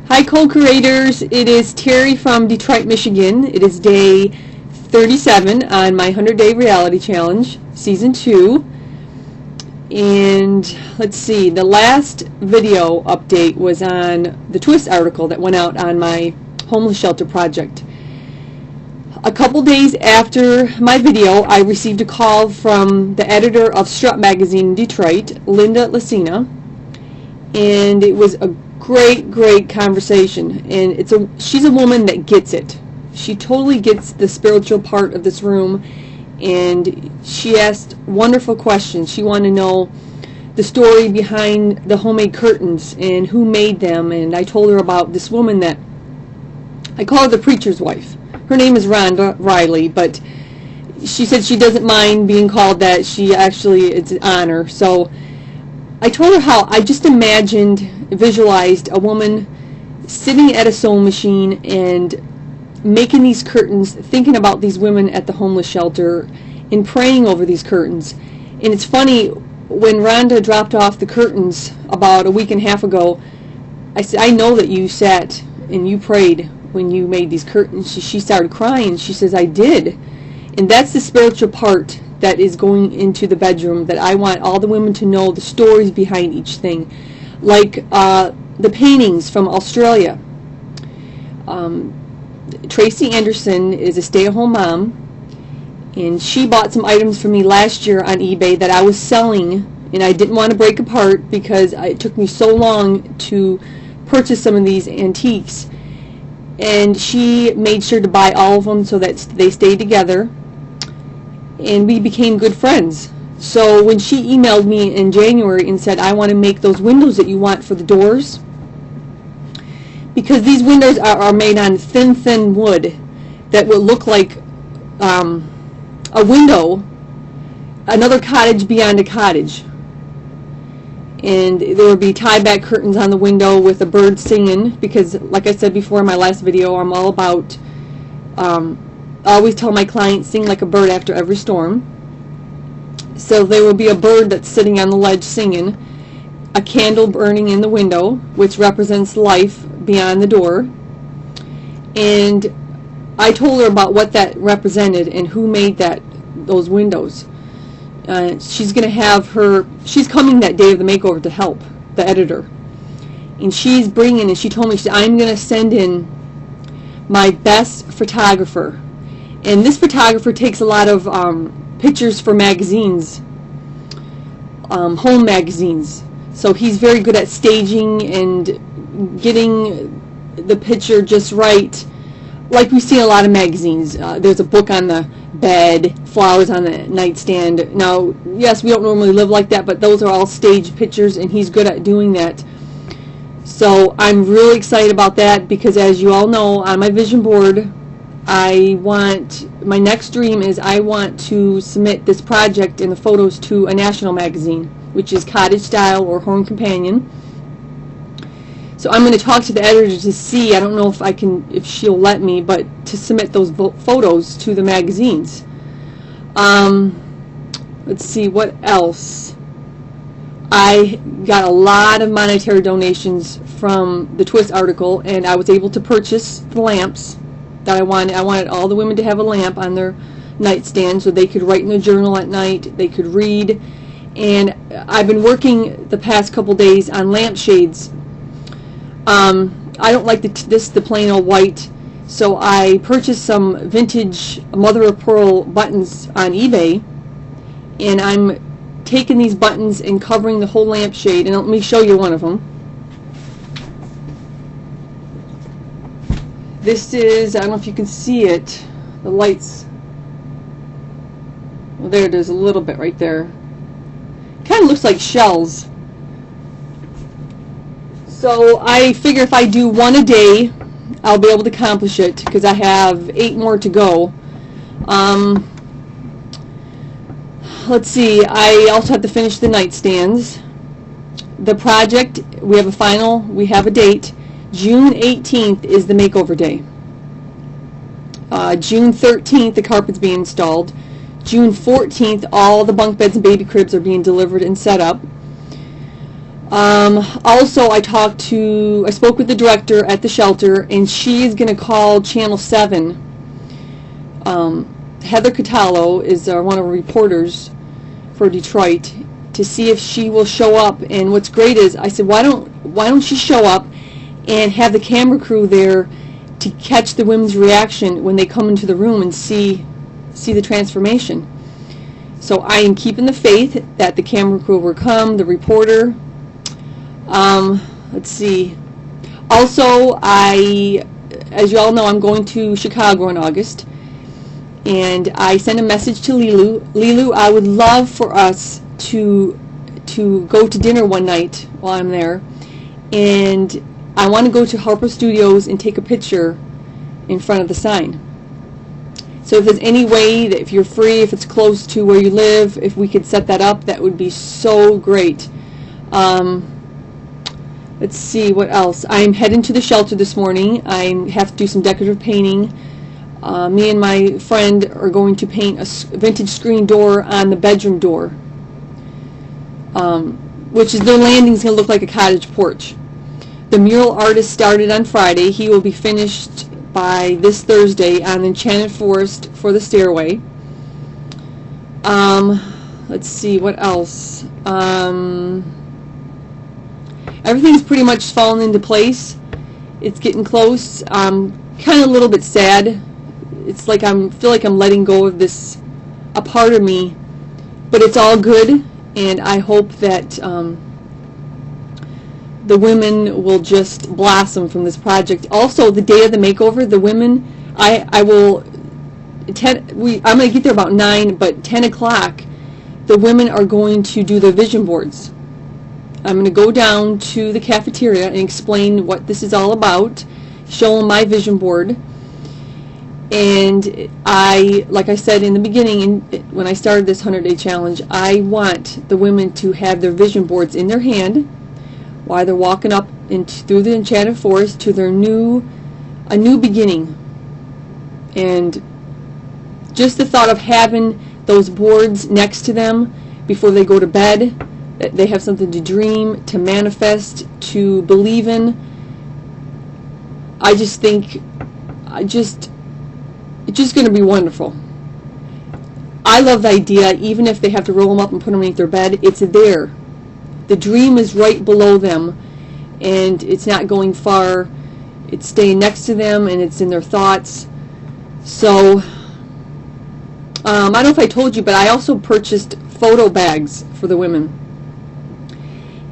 Hi co-creators, it is Terry from Detroit, Michigan. It is day 37 on my 100-day reality challenge, season 2. And let's see, the last video update was on the twist article that went out on my homeless shelter project. A couple days after my video, I received a call from the editor of Strut magazine in Detroit, Linda Lacina, and it was a great conversation. And she's a woman that gets it. She totally gets the spiritual part of this room, and she asked wonderful questions. She wanted to know the story behind the homemade curtains and who made them, and I told her about this woman that I call her the preacher's wife. Her name is Rhonda Riley, but she said she doesn't mind being called that. It's an honor. So I told her how I just visualized a woman sitting at a sewing machine and making these curtains, thinking about these women at the homeless shelter and praying over these curtains. And it's funny, when Rhonda dropped off the curtains about a week and a half ago, I said, I know that you sat and you prayed when you made these curtains. She started crying. She says, I did. And that's the spiritual part that is going into the bedroom, that I want all the women to know the stories behind each thing. Like the paintings from Australia. Tracy Anderson is a stay-at-home mom, and she bought some items for me last year on eBay that I was selling, and I didn't want to break apart because it took me so long to purchase some of these antiques. And she made sure to buy all of them so that they stayed together, and we became good friends. So when she emailed me in January and said, I want to make those windows that you want for the doors, because these windows are made on thin wood that will look like a window, another cottage beyond a cottage. And there will be tie-back curtains on the window with a bird singing, because like I said before in my last video, I'm all about, I always tell my clients, sing like a bird after every storm. So there will be a bird that's sitting on the ledge singing, a candle burning in the window, which represents life beyond the door. And I told her about what that represented and who made those windows. She's coming that day of the makeover to help the editor, and she told me, she said, I'm going to send in my best photographer, and this photographer takes a lot of pictures for magazines, home magazines, so he's very good at staging and getting the picture just right, like we see in a lot of magazines. There's a book on the bed, flowers on the nightstand. Now, yes, we don't normally live like that, but those are all staged pictures, and he's good at doing that. So I'm really excited about that, because as you all know, on my vision board, my next dream is I want to submit this project and the photos to a national magazine, which is Cottage Style or Home Companion. So I'm going to talk to the editor to see, I don't know if she'll let me, but to submit those photos to the magazines. Let's see, what else? I got a lot of monetary donations from the twist article, and I was able to purchase the lamps that I wanted. I wanted all the women to have a lamp on their nightstand so they could write in their journal at night, they could read. And I've been working the past couple days on lampshades. I don't like the plain old white, so I purchased some vintage mother of pearl buttons on eBay, and I'm taking these buttons and covering the whole lampshade. And let me show you one of them. This is, I don't know if you can see it, the lights. Well, there's a little bit right there. Kind of looks like shells. So I figure if I do one a day, I'll be able to accomplish it, because I have 8 more to go. Let's see, I also have to finish the nightstands. The project, we have a date. June 18th is the makeover day. June 13th, the carpet's being installed. June 14th, all the bunk beds and baby cribs are being delivered and set up. Also, I spoke with the director at the shelter, and she is going to call Channel 7. Heather Catallo is one of our reporters for Detroit, to see if she will show up. And what's great is, I said, why don't she show up and have the camera crew there to catch the women's reaction when they come into the room and see the transformation. So I am keeping the faith that the camera crew will come, the reporter. Let's see. Also, as you all know, I'm going to Chicago in August, and I sent a message to Lilu. Lilu, I would love for us to go to dinner one night while I'm there, and I want to go to Harper Studios and take a picture in front of the sign. So if there's any way that, if you're free, if it's close to where you live, if we could set that up, that would be so great. Let's see, what else? I'm heading to the shelter this morning. I have to do some decorative painting. Me and my friend are going to paint a vintage screen door on the bedroom door, which is, their landing's going to look like a cottage porch. The mural artist started on Friday. He will be finished by this Thursday on Enchanted Forest for the stairway. Let's see, what else? Everything's pretty much fallen into place. It's getting close. I'm kind of a little bit sad. It's like feel like I'm letting go of a part of me, but it's all good, and I hope that the women will just blossom from this project. Also, the day of the makeover, the women, I'm going to get there about 9, but 10 o'clock, the women are going to do their vision boards. I'm going to go down to the cafeteria and explain what this is all about, show them my vision board. And like I said in the beginning, when I started this 100-day challenge, I want the women to have their vision boards in their hand while they're walking up through the Enchanted Forest to a new beginning. And just the thought of having those boards next to them before they go to bed, that they have something to dream, to manifest, to believe in. I just think, it's just going to be wonderful. I love the idea, even if they have to roll them up and put them underneath their bed, it's there. The dream is right below them, and it's not going far. It's staying next to them, and it's in their thoughts. So, I don't know if I told you, but I also purchased photo bags for the women.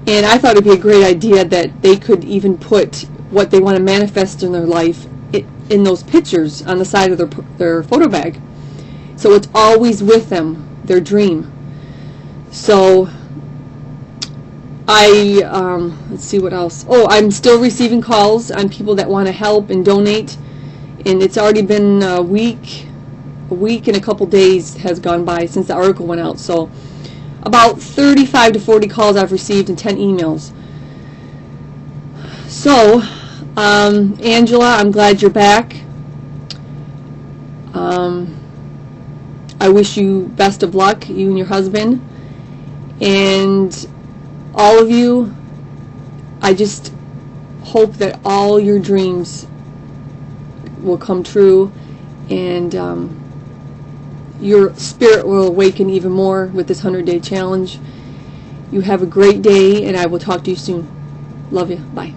And I thought it would be a great idea that they could even put what they want to manifest in their life in those pictures on the side of their photo bag. So it's always with them, their dream. So let's see what else. Oh, I'm still receiving calls on people that want to help and donate. And it's already been a week and a couple days has gone by since the article went out. So about 35 to 40 calls I've received and 10 emails. So, Angela, I'm glad you're back. I wish you best of luck, you and your husband. And all of you, I just hope that all your dreams will come true, and your spirit will awaken even more with this 100-day challenge. You have a great day, and I will talk to you soon. Love you. Bye.